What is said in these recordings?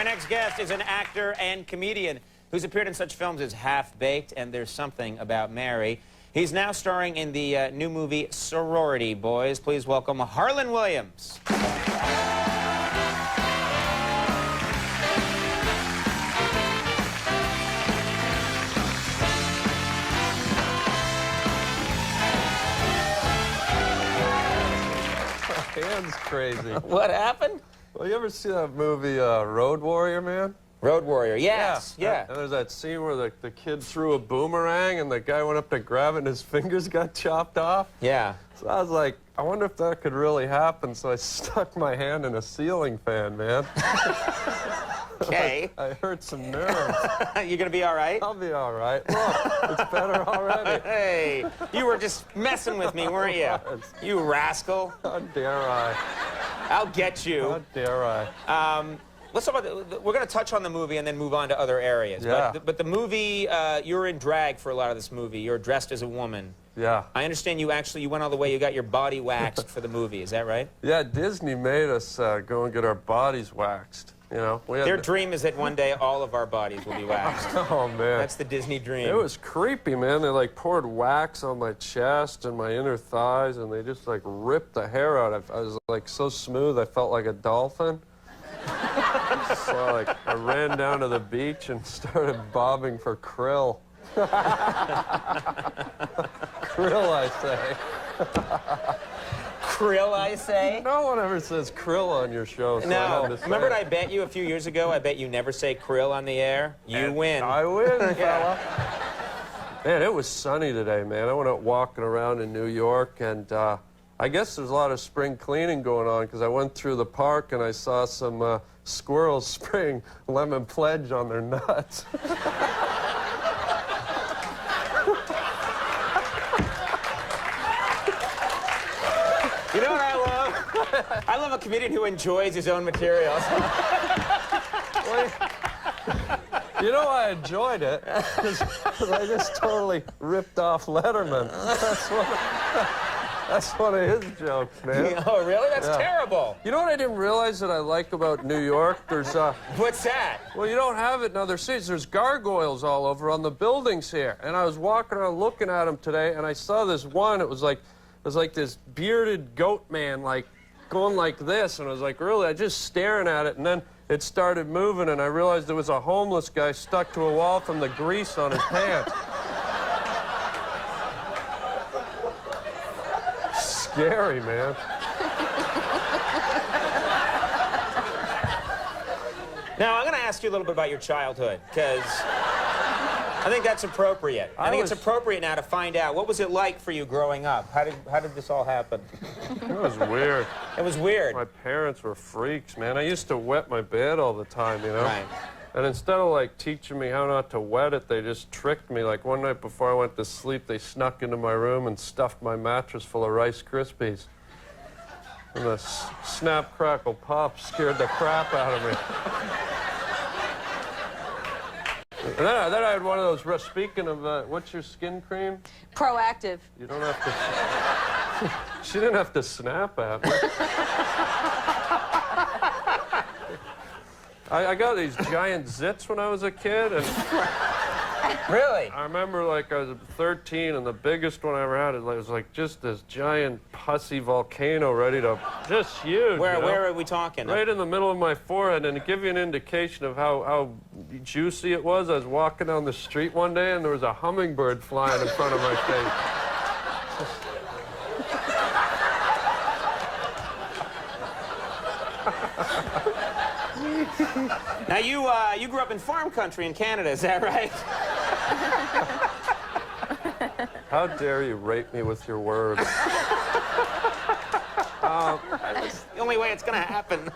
My next guest is an actor and comedian who's appeared in such films as Half-Baked and There's Something About Mary. He's now starring in the new movie Sorority Boys. Please welcome Harland Williams. Hand's crazy. What happened? Well, you ever see that movie Road Warrior, man? Road Warrior, yes, yeah. And there's that scene where the kid threw a boomerang and the guy went up to grab it and his fingers got chopped off. Yeah. So I was like, I wonder if that could really happen. So I stuck my hand in a ceiling fan, man. Okay. I hurt some nerves. You gonna be all right? I'll be all right. Look, it's better already. Hey, you were just messing with me, weren't you? You rascal. How dare I? I'll get you. How dare I? Let's talk about we're going to touch on the movie and then move on to other areas. Yeah. But the movie, you're in drag for a lot of this movie. You're dressed as a woman. Yeah. I understand you went all the way. You got your body waxed for the movie. Is that right? Yeah, Disney made us go and get our bodies waxed. You know, their dream is that one day all of our bodies will be waxed. Oh, man. That's the Disney dream. It was creepy, man. They, like, poured wax on my chest and my inner thighs, and they just, like, ripped the hair out. I was, like, so smooth, I felt like a dolphin. So, like, I ran down to the beach and started bobbing for krill. Krill, I say. Krill, I say? No one ever says krill on your show, so no. Remember what I bet you a few years ago? I bet you never say krill on the air. You win. I win, fella. Yeah. Man, it was sunny today, man. I went out walking around in New York, and I guess there's a lot of spring cleaning going on, because I went through the park and I saw some squirrels spraying lemon pledge on their nuts. You know what I love? I love a comedian who enjoys his own materials. You know, I enjoyed it because I just totally ripped off Letterman. That's one of his jokes, man. Oh, really? That's terrible. You know what I didn't realize that I like about New York? There's What's that? Well, you don't have it in other cities. There's gargoyles all over on the buildings here. And I was walking around looking at them today, and I saw this one. It was like this bearded goat man, like, going like this. And I was like, really? I just staring at it. And then it started moving, and I realized there was a homeless guy stuck to a wall from the grease on his pants. Scary, man. Now, I'm going to ask you a little bit about your childhood, because I think that's appropriate. I think it's appropriate now to find out, what was it like for you growing up? How did this all happen? It was weird. It was weird. My parents were freaks, man. I used to wet my bed all the time, you know? Right. And instead of, like, teaching me how not to wet it, they just tricked me. Like, one night before I went to sleep, they snuck into my room and stuffed my mattress full of Rice Krispies. And the snap, crackle, pop scared the crap out of me. And then I had one of those, speaking of, what's your skin cream? Proactive. You don't have to... She didn't have to snap at me. I got these giant zits when I was a kid, and... Really? I remember, like, I was 13, and the biggest one I ever had was, like, just this giant pussy volcano ready to... Just huge, Where you know? are we talking? Right in the middle of my forehead, and to give you an indication of how juicy it was, I was walking down the street one day, and there was a hummingbird flying in front of my face. Now, you grew up in farm country in Canada, is that right? How dare you rape me with your words? That's the only way it's going to happen.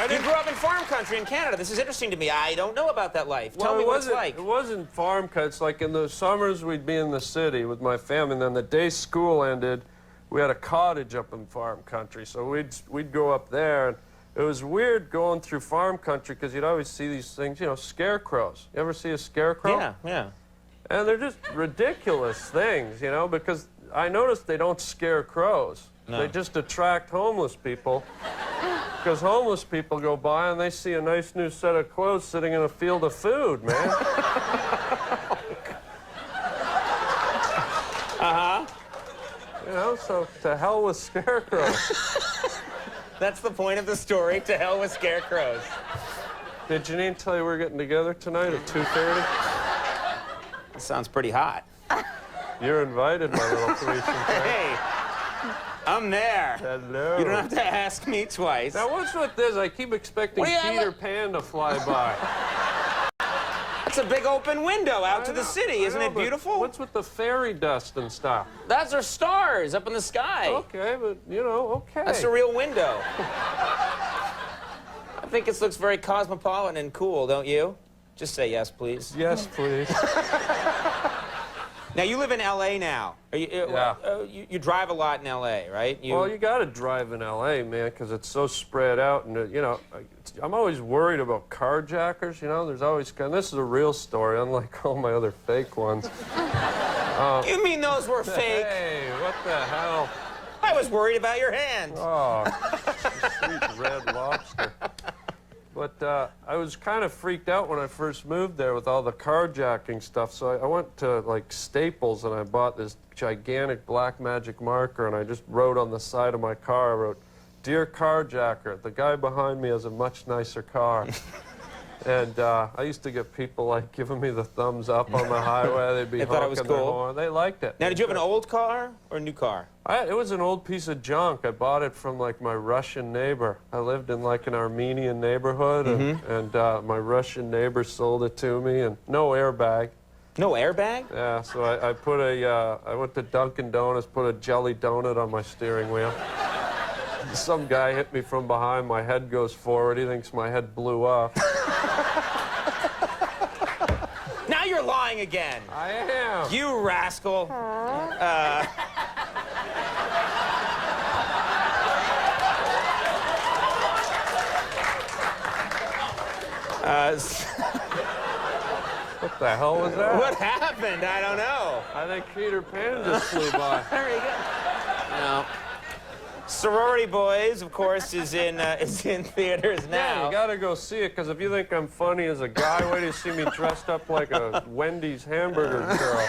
You grew up in farm country in Canada. This is interesting to me. I don't know about that life. Tell me what it's like. It wasn't farm cuts. Like, in the summers, we'd be in the city with my family, and then the day school ended, we had a cottage up in farm country, so we'd go up there. And it was weird going through farm country because you'd always see these things, you know, scarecrows. You ever see a scarecrow? Yeah, yeah. And they're just ridiculous things, you know, because I noticed they don't scare crows. No. They just attract homeless people. Because homeless people go by and they see a nice new set of clothes sitting in a field of food, man. Uh-huh. You know, so to hell with scarecrows. That's the point of the story, to hell with scarecrows. Did Janine tell you we're getting together tonight at 2:30? That sounds pretty hot. You're invited, my little Parisian friend. Hey, I'm there. Hello. You don't have to ask me twice. Now, what's with this? I keep expecting Peter Pan to fly by. It's a big open window out to the city. Isn't it beautiful? What's with the fairy dust and stuff? Those are stars up in the sky. Okay, but, you know, okay. That's a real window. I think it looks very cosmopolitan and cool, don't you? Just say yes, please. Yes, please. Now, you live in L.A. now. Yeah. You drive a lot in L.A., right? Well, you got to drive in L.A., man, because it's so spread out. And, you know, I'm always worried about carjackers, you know. There's always... And this is a real story, unlike all my other fake ones. You mean those were fake? Hey, what the hell? I was worried about your hand. Oh, sweet red lobster. But I was kind of freaked out when I first moved there with all the carjacking stuff. So I went to, like, Staples, and I bought this gigantic black magic marker, and I just wrote on the side of my car, I wrote, "Dear carjacker, the guy behind me has a much nicer car." And I used to get people, like, giving me the thumbs up on the highway. They'd be They thought it was honking their cool. horn. They liked it. Now, did you have an old car or a new car? It was an old piece of junk. I bought it from, like, my Russian neighbor. I lived in, like, an Armenian neighborhood, and my Russian neighbor sold it to me, and no airbag. No airbag? Yeah, so I put I went to Dunkin' Donuts, put a jelly donut on my steering wheel. Some guy hit me from behind. My head goes forward. He thinks my head blew up. Now you're lying again. I am. You rascal. What the hell was that? What happened? I don't know. I think Peter Pan just flew by. Very good. No. Sorority Boys, of course, is in theaters now. Yeah, you gotta go see it, because if you think I'm funny as a guy, wait till you see me dressed up like a Wendy's hamburger girl.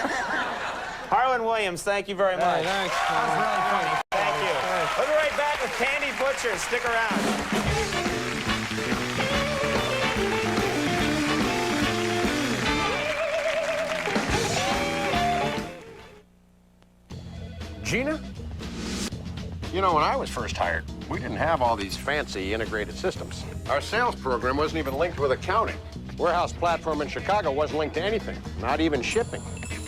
Harland Williams, thank you very much. Hey, thanks. That was really funny. Thank you. Thanks. We'll be right back with Candy Butcher. Stick around. Gina? You know, when I was first hired, we didn't have all these fancy integrated systems. Our sales program wasn't even linked with accounting. Warehouse platform in Chicago wasn't linked to anything, not even shipping.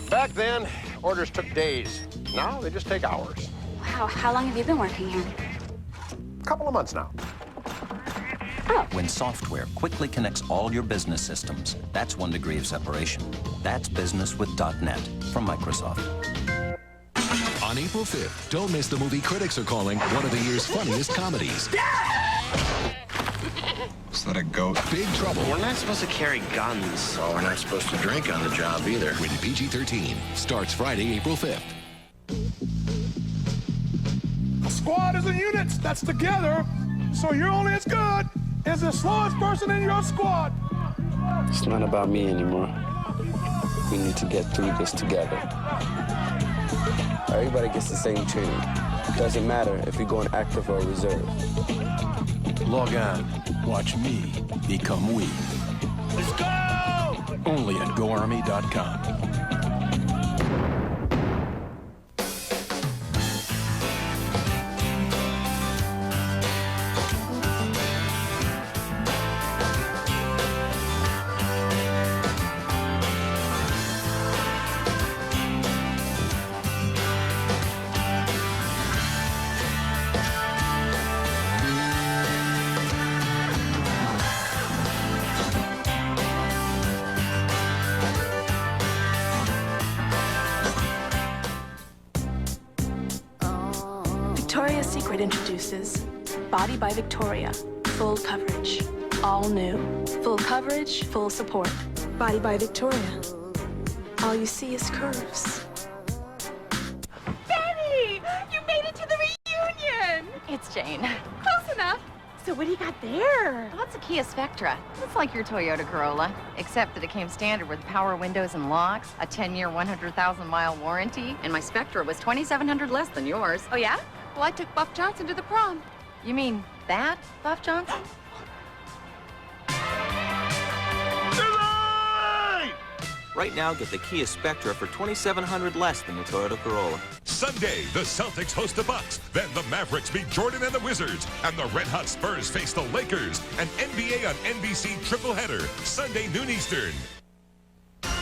Back then, orders took days. Now, they just take hours. Wow, how long have you been working here? A couple of months now. When software quickly connects all your business systems, that's 1 degree of separation. That's business with .NET from Microsoft. On April 5th, don't miss the movie critics are calling one of the year's funniest comedies. Is that a goat? Big Trouble. We're not supposed to carry guns. So we're not supposed to drink on the job either. Rated PG-13. Starts Friday, April 5th. A squad is a unit that's together, so you're only as good as the slowest person in your squad. It's not about me anymore. We need to get through this together. Everybody gets the same training. Doesn't matter if you're going active or reserve. Log on. Watch me become we. Let's go! Only at GoArmy.com. Victoria's Secret introduces Body by Victoria. Full coverage. All new. Full coverage, full support. Body by Victoria. All you see is curves. Dad! It's Jane. Close enough. So what do you got there? Well, that's a Kia Spectra. It's like your Toyota Corolla, except that it came standard with power windows and locks, a 10-year, 100,000-mile warranty, and my Spectra was $2,700 less than yours. Oh, yeah? Well, I took Buff Johnson to the prom. You mean that, Buff Johnson? Right now, get the Kia Spectra for $2,700 less than the Toyota Corolla. Sunday, the Celtics host the Bucks. Then the Mavericks meet Jordan and the Wizards. And the Red Hot Spurs face the Lakers. An NBA on NBC triple header. Sunday, noon Eastern.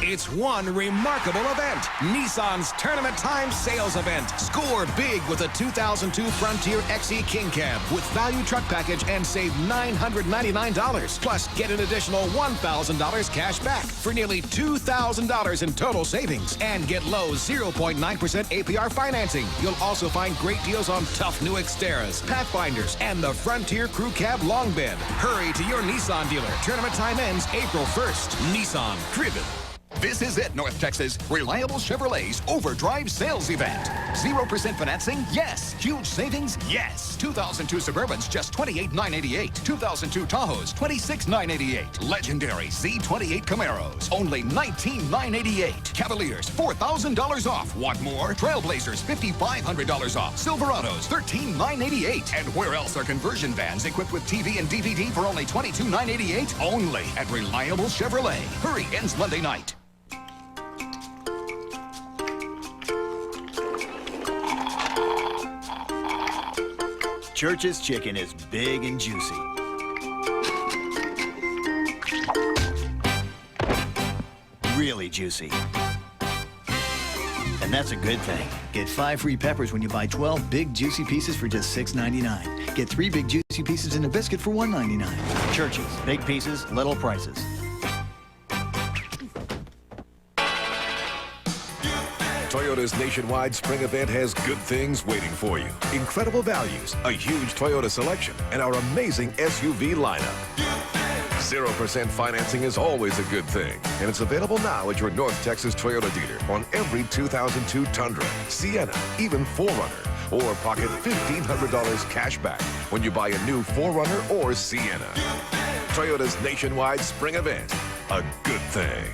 It's one remarkable event, Nissan's Tournament Time Sales Event. Score big with a 2002 Frontier XE King Cab with value truck package and save $999. Plus, get an additional $1,000 cash back for nearly $2,000 in total savings. And get low 0.9% APR financing. You'll also find great deals on tough new Xteras, Pathfinders, and the Frontier Crew Cab Long Bed. Hurry to your Nissan dealer. Tournament time ends April 1st. Nissan, driven. This is it, North Texas. Reliable Chevrolet's Overdrive Sales Event. 0% financing? Yes. Huge savings? Yes. 2002 Suburbans, just $28,988. 2002 Tahoes, $26,988. Legendary Z28 Camaros, only $19,988. Cavaliers, $4,000 off. Want more? Trailblazers, $5,500 off. Silverados, $13,988. And where else are conversion vans equipped with TV and DVD for only $22,988? Only at Reliable Chevrolet. Hurry, ends Monday night. Church's chicken is big and juicy. Really juicy. And that's a good thing. Get 5 free peppers when you buy 12 big juicy pieces for just $6.99. Get 3 big juicy pieces in a biscuit for $1.99. Church's, big pieces, little prices. Toyota's nationwide spring event has good things waiting for you. Incredible values, a huge Toyota selection, and our amazing SUV lineup. 0% financing is always a good thing, and it's available now at your North Texas Toyota dealer on every 2002 Tundra, Sienna, even 4Runner, or pocket $1,500 cash back when you buy a new 4Runner or Sienna. Toyota's nationwide spring event, a good thing.